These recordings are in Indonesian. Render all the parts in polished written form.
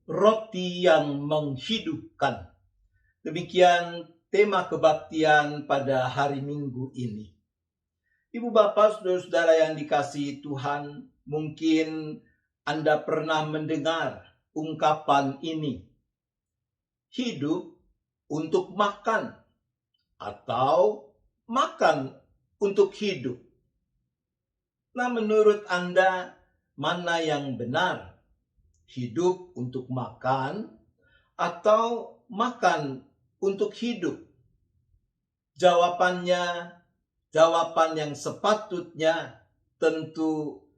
Roti yang menghidupkan. Demikian tema kebaktian pada hari Minggu ini. Ibu bapak, saudara-saudara yang dikasihi Tuhan, mungkin Anda pernah mendengar ungkapan ini. Hidup untuk makan atau makan untuk hidup. Nah, menurut Anda mana yang benar? Hidup untuk makan atau makan untuk hidup? Jawaban yang sepatutnya tentu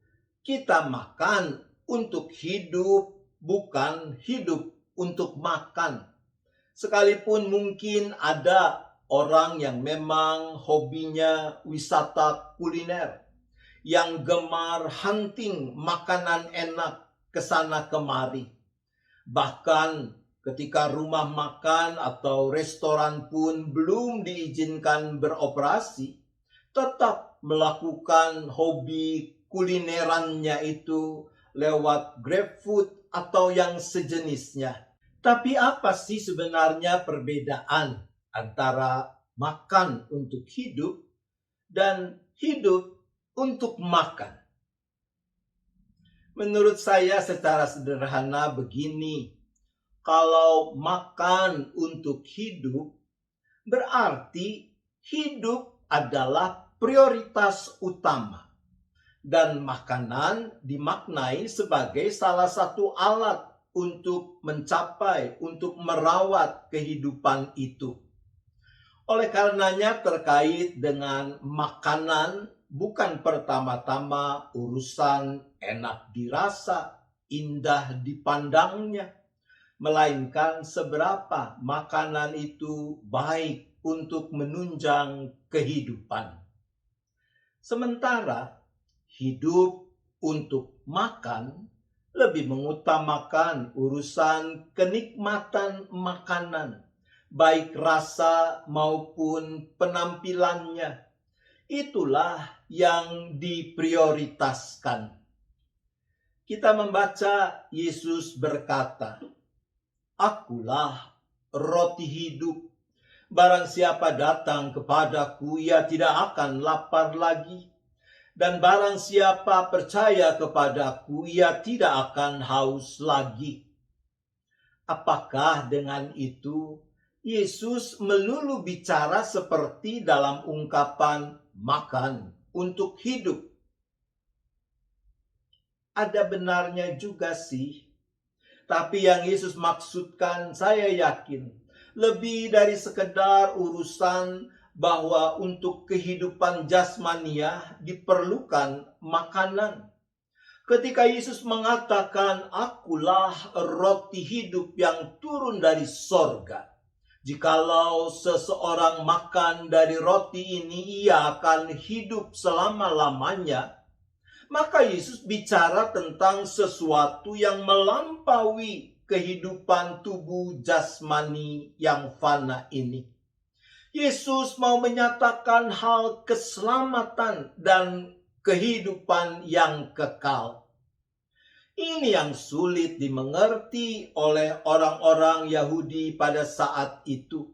kita makan untuk hidup, bukan hidup untuk makan. Sekalipun mungkin ada orang yang memang hobinya wisata kuliner, yang gemar hunting makanan enak kesana kemari. Bahkan ketika rumah makan atau restoran pun belum diizinkan beroperasi, tetap melakukan hobi kulinerannya itu lewat GrabFood atau yang sejenisnya. Tapi apa sih sebenarnya perbedaan antara makan untuk hidup dan hidup untuk makan? Menurut saya secara sederhana begini, kalau makan untuk hidup, berarti hidup adalah prioritas utama. Dan makanan dimaknai sebagai salah satu alat untuk mencapai, untuk merawat kehidupan itu. Oleh karenanya terkait dengan makanan, bukan pertama-tama urusan enak dirasa, indah dipandangnya, melainkan seberapa makanan itu baik untuk menunjang kehidupan. Sementara hidup untuk makan lebih mengutamakan urusan kenikmatan makanan, baik rasa maupun penampilannya. Itulah yang diprioritaskan. Kita membaca Yesus berkata, "Akulah roti hidup. Barang siapa datang kepadaku, ia tidak akan lapar lagi. Dan barang siapa percaya kepadaku, ia tidak akan haus lagi." Apakah dengan itu Yesus melulu bicara seperti dalam ungkapan makan untuk hidup? Ada benarnya juga sih. Tapi yang Yesus maksudkan, saya yakin, lebih dari sekedar urusan bahwa untuk kehidupan jasmania diperlukan makanan. Ketika Yesus mengatakan, "Akulah roti hidup yang turun dari sorga," jikalau seseorang makan dari roti ini, ia akan hidup selama-lamanya. Maka Yesus bicara tentang sesuatu yang melampaui kehidupan tubuh jasmani yang fana ini. Yesus mau menyatakan hal keselamatan dan kehidupan yang kekal. Ini yang sulit dimengerti oleh orang-orang Yahudi pada saat itu.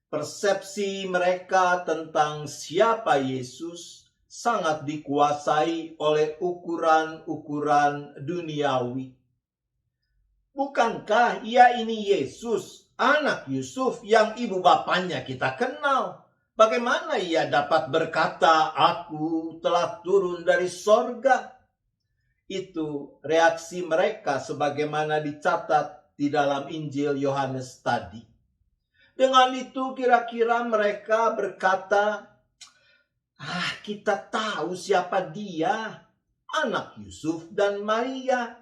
Persepsi mereka tentang siapa Yesus sangat dikuasai oleh ukuran-ukuran duniawi. Bukankah ia ini Yesus, anak Yusuf yang ibu bapanya kita kenal? Bagaimana ia dapat berkata, "Aku telah turun dari sorga"? Itu reaksi mereka sebagaimana dicatat di dalam Injil Yohanes tadi. Dengan itu kira-kira mereka berkata, "Kita tahu siapa dia, anak Yusuf dan Maria.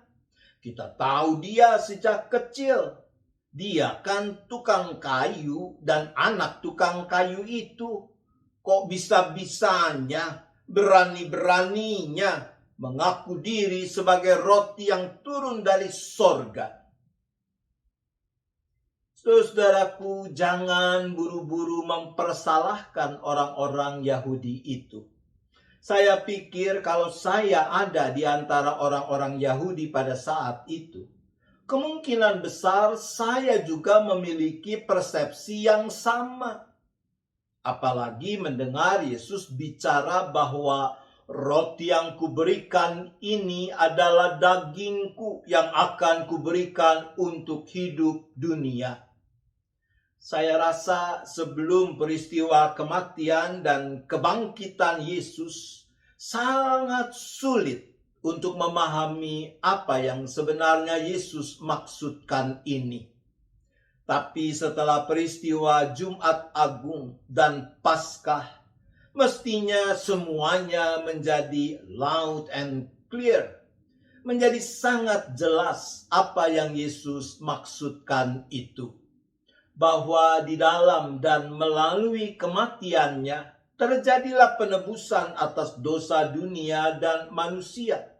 Kita tahu dia sejak kecil. Dia kan tukang kayu dan anak tukang kayu itu. Kok bisa-bisanya, berani-beraninya mengaku diri sebagai roti yang turun dari sorga?" Saudaraku, jangan buru-buru mempersalahkan orang-orang Yahudi itu. Saya pikir kalau saya ada di antara orang-orang Yahudi pada saat itu, kemungkinan besar saya juga memiliki persepsi yang sama. Apalagi mendengar Yesus bicara bahwa roti yang kuberikan ini adalah dagingku yang akan kuberikan untuk hidup dunia. Saya rasa sebelum peristiwa kematian dan kebangkitan Yesus, sangat sulit untuk memahami apa yang sebenarnya Yesus maksudkan ini. Tapi setelah peristiwa Jumat Agung dan Paskah, mestinya semuanya menjadi loud and clear. Menjadi sangat jelas apa yang Yesus maksudkan itu. Bahwa di dalam dan melalui kematiannya terjadilah penebusan atas dosa dunia dan manusia.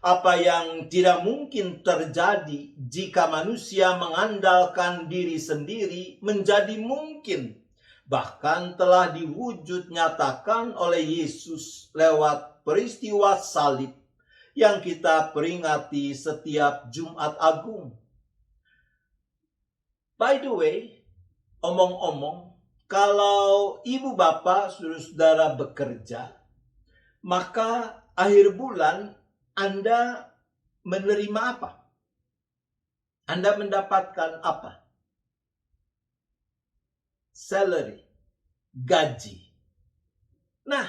Apa yang tidak mungkin terjadi jika manusia mengandalkan diri sendiri menjadi mungkin. Bahkan telah diwujud nyatakan oleh Yesus lewat peristiwa salib yang kita peringati setiap Jumat Agung. By the way, omong-omong, kalau ibu bapak saudara-saudara bekerja, maka akhir bulan Anda menerima apa? Anda mendapatkan apa? Salary, gaji. Nah,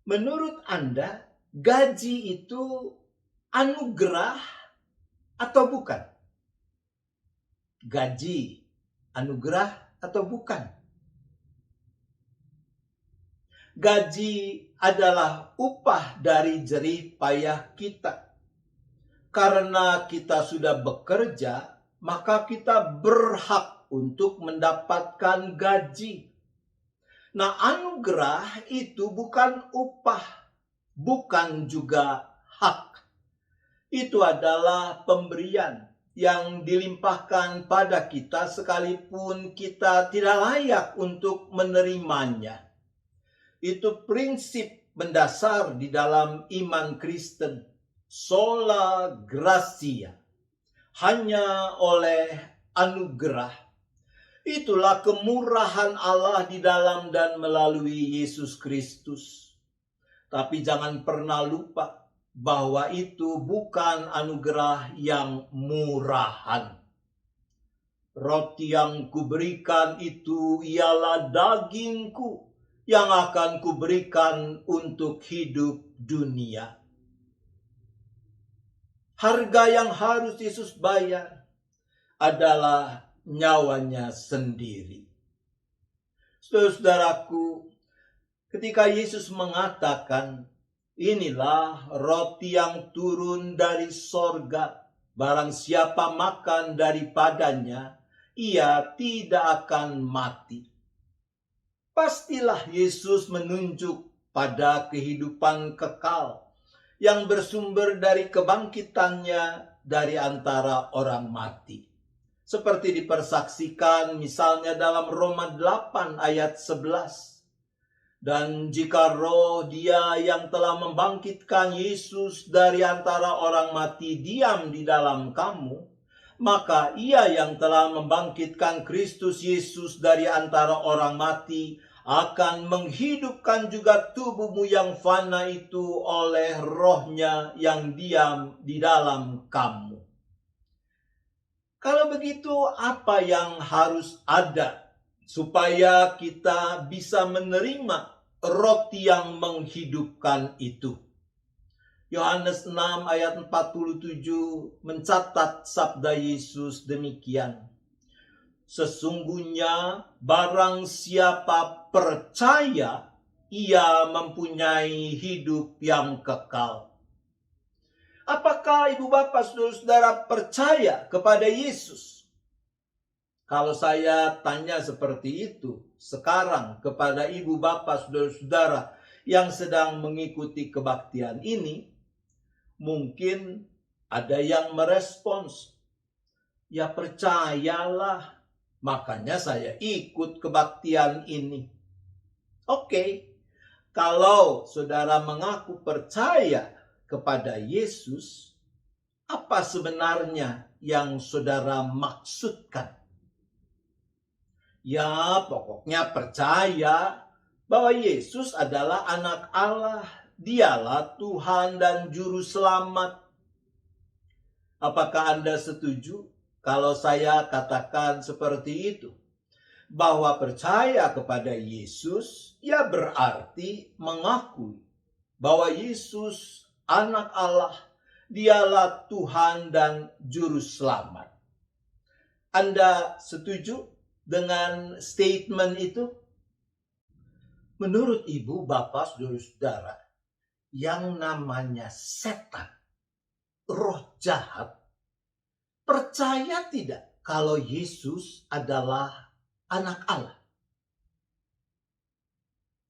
menurut Anda, gaji itu anugerah atau bukan? Gaji, anugerah atau bukan? Gaji adalah upah dari jerih payah kita. Karena kita sudah bekerja, maka kita berhak untuk mendapatkan gaji. Nah, anugerah itu bukan upah, bukan juga hak. Itu adalah pemberian yang dilimpahkan pada kita sekalipun kita tidak layak untuk menerimanya. Itu prinsip mendasar di dalam iman Kristen. Sola gratia. Hanya oleh anugerah. Itulah kemurahan Allah di dalam dan melalui Yesus Kristus. Tapi jangan pernah lupa bahwa itu bukan anugerah yang murahan. Roti yang kuberikan itu ialah dagingku yang akan kuberikan untuk hidup dunia. Harga yang harus Yesus bayar adalah nyawanya sendiri. Saudaraku, ketika Yesus mengatakan, inilah roti yang turun dari sorga. Barang siapa makan daripadanya, ia tidak akan mati. Pastilah Yesus menunjuk pada kehidupan kekal yang bersumber dari kebangkitannya dari antara orang mati. Seperti dipersaksikan misalnya dalam Roma 8 ayat 11. Dan jika roh Dia yang telah membangkitkan Yesus dari antara orang mati diam di dalam kamu, maka Ia yang telah membangkitkan Kristus Yesus dari antara orang mati akan menghidupkan juga tubuhmu yang fana itu oleh rohnya yang diam di dalam kamu. Kalau begitu, apa yang harus ada supaya kita bisa menerima roti yang menghidupkan itu? Yohanes 6 ayat 47 mencatat sabda Yesus demikian. Sesungguhnya barang siapa percaya, ia mempunyai hidup yang kekal. Apakah ibu bapak saudara-saudara percaya kepada Yesus? Kalau saya tanya seperti itu sekarang kepada ibu bapak saudara-saudara yang sedang mengikuti kebaktian ini, mungkin ada yang merespons, ya percayalah, makanya saya ikut kebaktian ini. Oke, kalau saudara mengaku percaya kepada Yesus, apa sebenarnya yang saudara maksudkan? Ya, pokoknya percaya bahwa Yesus adalah anak Allah. Dialah Tuhan dan Juru Selamat. Apakah Anda setuju kalau saya katakan seperti itu? Bahwa percaya kepada Yesus, ya berarti mengakui bahwa Yesus anak Allah, dialah Tuhan dan Juru Selamat. Anda setuju dengan statement itu? Menurut ibu, bapak, saudara-saudara, yang namanya setan, roh jahat, percaya tidak kalau Yesus adalah anak Allah?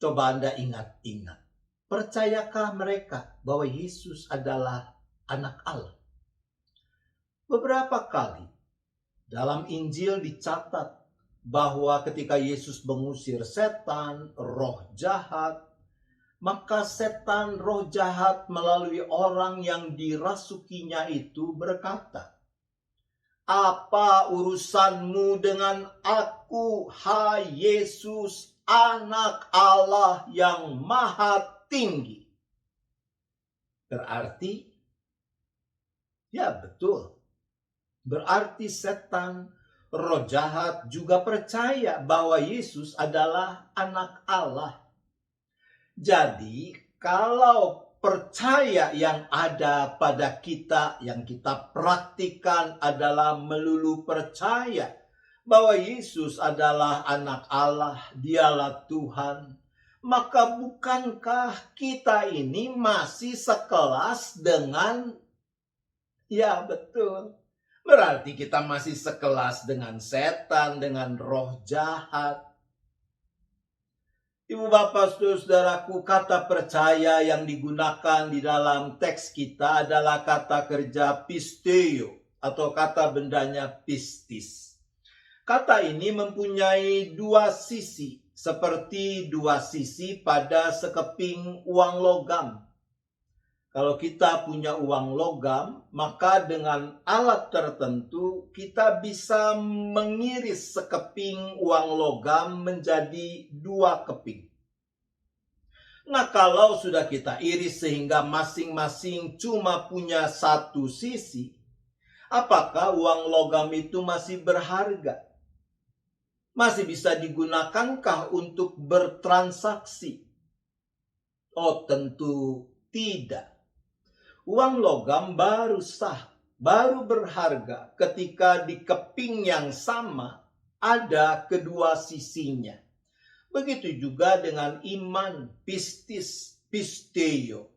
Coba Anda ingat-ingat. Percayakah mereka bahwa Yesus adalah anak Allah? Beberapa kali dalam Injil dicatat bahwa ketika Yesus mengusir setan, roh jahat, maka setan roh jahat melalui orang yang dirasukinya itu berkata, "Apa urusanmu dengan aku, hai Yesus, anak Allah yang maha tinggi?" Berarti, ya betul. Berarti setan, roh jahat juga percaya bahwa Yesus adalah anak Allah. Jadi, kalau percaya yang ada pada kita, yang kita praktikkan adalah melulu percaya bahwa Yesus adalah anak Allah, dialah Tuhan, maka bukankah kita ini masih sekelas dengan, ya betul, berarti kita masih sekelas dengan setan, dengan roh jahat. Ibu bapak saudaraku, kata percaya yang digunakan di dalam teks kita adalah kata kerja pisteo atau kata bendanya pistis. Kata ini mempunyai dua sisi, seperti dua sisi pada sekeping uang logam. Kalau kita punya uang logam, maka dengan alat tertentu kita bisa mengiris sekeping uang logam menjadi dua keping. Nah, kalau sudah kita iris sehingga masing-masing cuma punya satu sisi, apakah uang logam itu masih berharga? Masih bisa digunakanкah untuk bertransaksi? Oh, tentu tidak. Uang logam baru sah, baru berharga ketika di keping yang sama ada kedua sisinya. Begitu juga dengan iman, pistis, pisteo.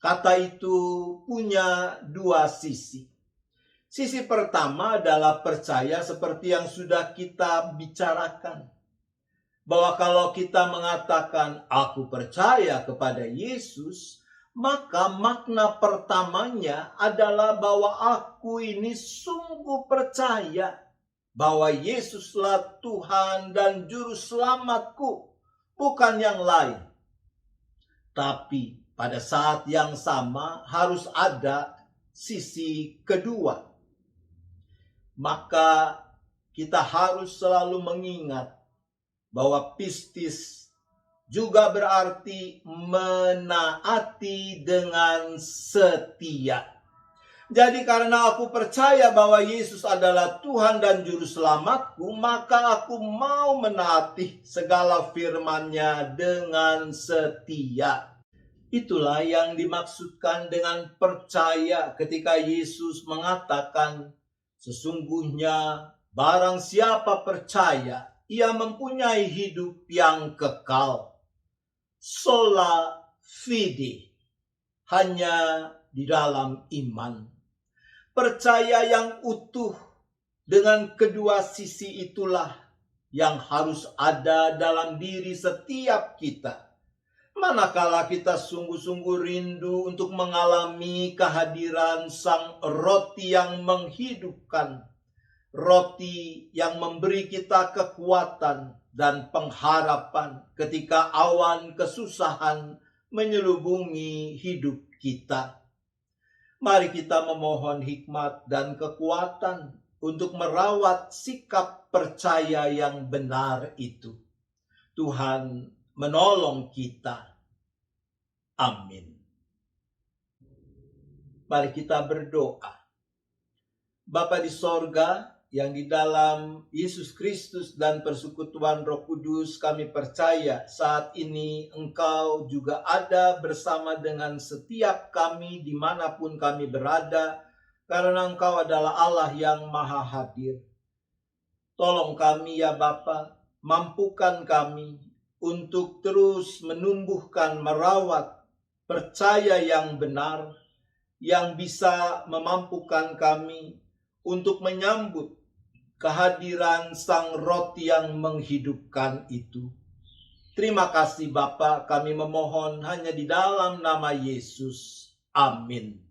Kata itu punya dua sisi. Sisi pertama adalah percaya seperti yang sudah kita bicarakan. Bahwa kalau kita mengatakan, "Aku percaya kepada Yesus," maka makna pertamanya adalah bahwa aku ini sungguh percaya bahwa Yesuslah Tuhan dan Juru Selamatku, bukan yang lain. Tapi pada saat yang sama harus ada sisi kedua. Maka kita harus selalu mengingat bahwa pistis juga berarti menaati dengan setia. Jadi karena aku percaya bahwa Yesus adalah Tuhan dan Juru Selamatku, maka aku mau menaati segala firman-Nya dengan setia. Itulah yang dimaksudkan dengan percaya ketika Yesus mengatakan, "Sesungguhnya barang siapa percaya, ia mempunyai hidup yang kekal." Sola fide, hanya di dalam iman. Percaya yang utuh dengan kedua sisi itulah yang harus ada dalam diri setiap kita. Manakala kita sungguh-sungguh rindu untuk mengalami kehadiran Sang Roti yang menghidupkan, roti yang memberi kita kekuatan dan pengharapan ketika awan kesusahan menyelubungi hidup kita. Mari kita memohon hikmat dan kekuatan untuk merawat sikap percaya yang benar itu. Tuhan menolong kita. Amin. Mari kita berdoa. Bapa di sorga, yang di dalam Yesus Kristus dan persekutuan Roh Kudus, kami percaya saat ini Engkau juga ada bersama dengan setiap kami dimanapun kami berada, karena Engkau adalah Allah yang maha hadir. Tolong kami ya Bapa, mampukan kami untuk terus menumbuhkan, merawat percaya yang benar, yang bisa memampukan kami untuk menyambut kehadiran Sang Roti yang menghidupkan itu. Terima kasih Bapa, kami memohon hanya di dalam nama Yesus. Amin.